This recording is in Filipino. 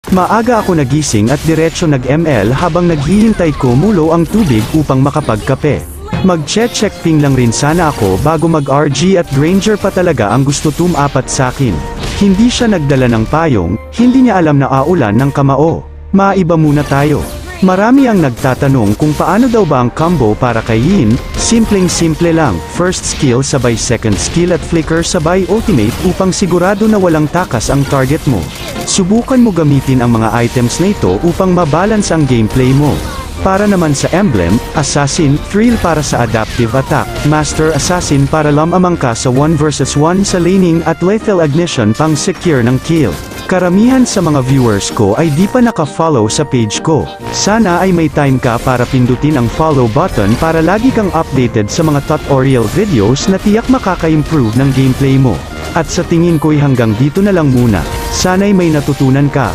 Maaga ako nagising at diretso nag-ML habang naghihintay ko mulo ang tubig upang makapagkape. Mag-check ping lang rin sana ako bago mag-RG at Granger pa talaga ang gusto tumapat sakin. Hindi siya nagdala ng payong, hindi niya alam na aulan ng kamao. Maiba muna tayo. Marami ang nagtatanong kung paano daw ba ang combo para kay Yin. Simpleng-simple lang, first skill sabay second skill at flicker sabay ultimate upang sigurado na walang takas ang target mo. Subukan mo gamitin ang mga items na ito upang mabalance ang gameplay mo. Para naman sa emblem, Assassin, Thrill para sa adaptive attack, Master Assassin para lamang ka sa 1 vs 1 sa laning at Lethal Ignition pang secure ng kill. Karamihan sa mga viewers ko ay di pa naka-follow sa page ko. Sana ay may time ka para pindutin ang follow button para lagi kang updated sa mga tutorial videos na tiyak makaka-improve ng gameplay mo. At sa tingin ko'y hanggang dito na lang muna. Sana'y may natutunan ka,